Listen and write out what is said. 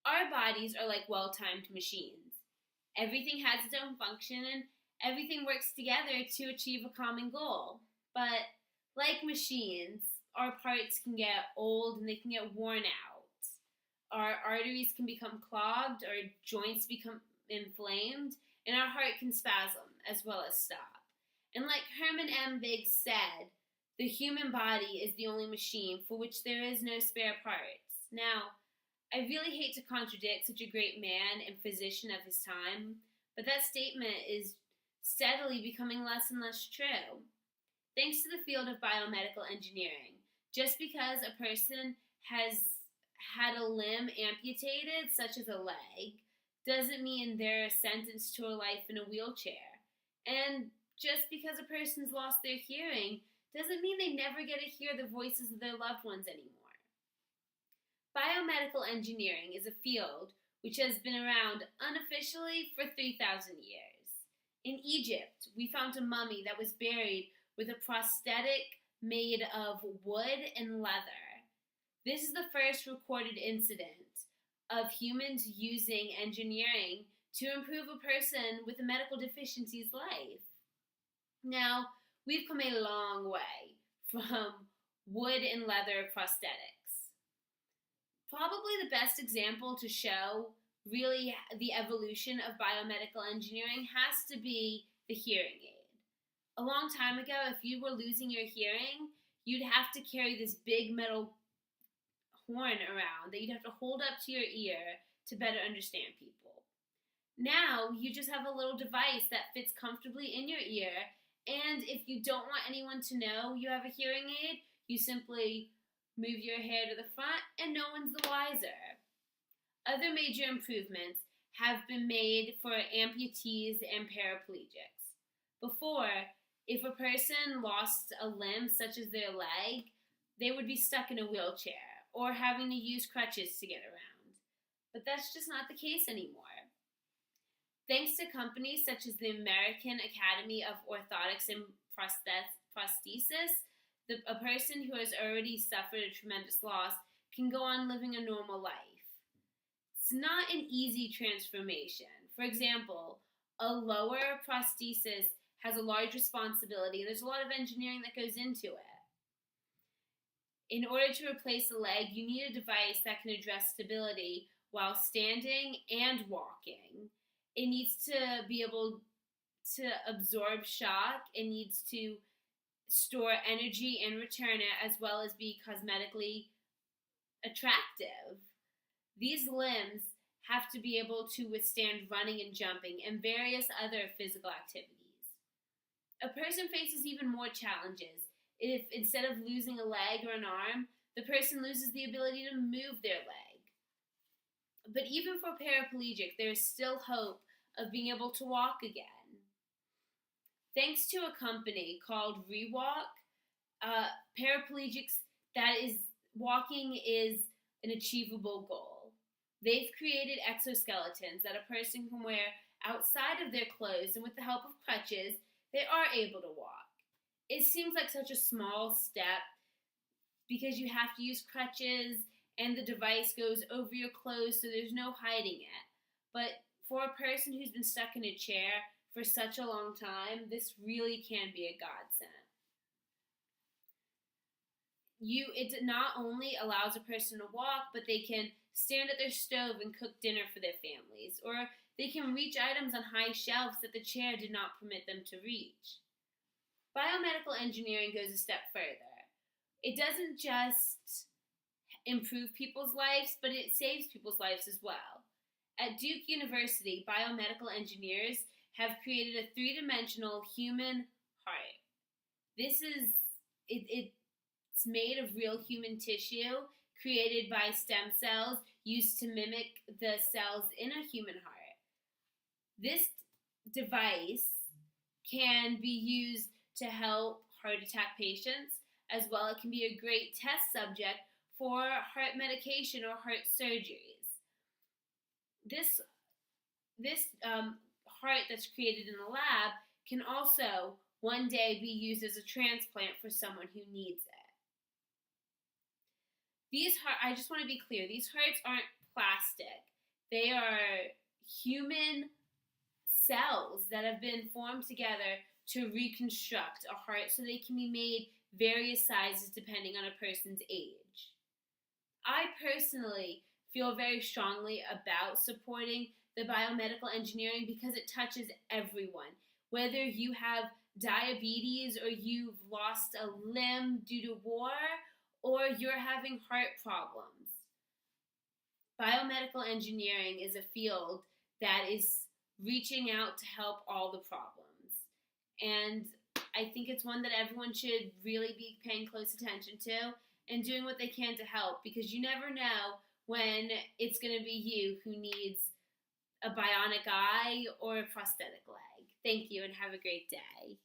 Our bodies are like well-timed machines. Everything has its own function and everything works together to achieve a common goal. But like machines, our parts can get old and they can get worn out. Our arteries can become clogged, our joints become inflamed, and our heart can spasm as well as stop. And like Herman M. Biggs said, the human body is the only machine for which there is no spare parts. Now, I really hate to contradict such a great man and physician of his time, but that statement is steadily becoming less and less true. Thanks to the field of biomedical engineering, just because a person has had a limb amputated, such as a leg, doesn't mean they're sentenced to a life in a wheelchair. And just because a person's lost their hearing doesn't mean they never get to hear the voices of their loved ones anymore. Biomedical engineering is a field which has been around unofficially for 3,000 years. In Egypt, we found a mummy that was buried with a prosthetic made of wood and leather. This is the first recorded incident of humans using engineering to improve a person with a medical deficiency's life. Now, we've come a long way from wood and leather prosthetics. Probably the best example to show really the evolution of biomedical engineering has to be the hearing aid. A long time ago, if you were losing your hearing, you'd have to carry this big metal horn around that you'd have to hold up to your ear to better understand people. Now, you just have a little device that fits comfortably in your ear, and if you don't want anyone to know you have a hearing aid, you simply move your hair to the front and no one's the wiser. Other major improvements have been made for amputees and paraplegics. Before, if a person lost a limb, such as their leg, they would be stuck in a wheelchair or having to use crutches to get around. But that's just not the case anymore. Thanks to companies such as the American Academy of Orthotics and Prosthesis, a person who has already suffered a tremendous loss can go on living a normal life. It's not an easy transformation. For example, a lower prosthesis has a large responsibility, and there's a lot of engineering that goes into it. In order to replace a leg, you need a device that can address stability while standing and walking. It needs to be able to absorb shock. It needs to store energy and return it, as well as be cosmetically attractive. These limbs have to be able to withstand running and jumping and various other physical activities. A person faces even more challenges if, instead of losing a leg or an arm, the person loses the ability to move their leg. But even for paraplegic, there is still hope of being able to walk again. Thanks to a company called Rewalk, paraplegics, walking is an achievable goal. They've created exoskeletons that a person can wear outside of their clothes, and with the help of crutches, they are able to walk. It seems like such a small step because you have to use crutches and the device goes over your clothes, so there's no hiding it. But for a person who's been stuck in a chair for such a long time, this really can be a godsend. It not only allows a person to walk, but they can stand at their stove and cook dinner for their families, or they can reach items on high shelves that the chair did not permit them to reach. Biomedical engineering goes a step further. It doesn't just improve people's lives, but it saves people's lives as well. At Duke University, biomedical engineers have created a three-dimensional human heart. It's made of real human tissue created by stem cells used to mimic the cells in a human heart. This device can be used to help heart attack patients. As well, it can be a great test subject for heart medication or heart surgeries. This heart that's created in the lab can also one day be used as a transplant for someone who needs it. I just want to be clear, these hearts aren't plastic. They are human cells that have been formed together to reconstruct a heart so they can be made various sizes depending on a person's age. I personally feel very strongly about supporting the biomedical engineering because it touches everyone. Whether you have diabetes or you've lost a limb due to war or you're having heart problems. Biomedical engineering is a field that is reaching out to help all the problems. And I think it's one that everyone should really be paying close attention to and doing what they can to help, because you never know when it's going to be you who needs a bionic eye or a prosthetic leg. Thank you and have a great day.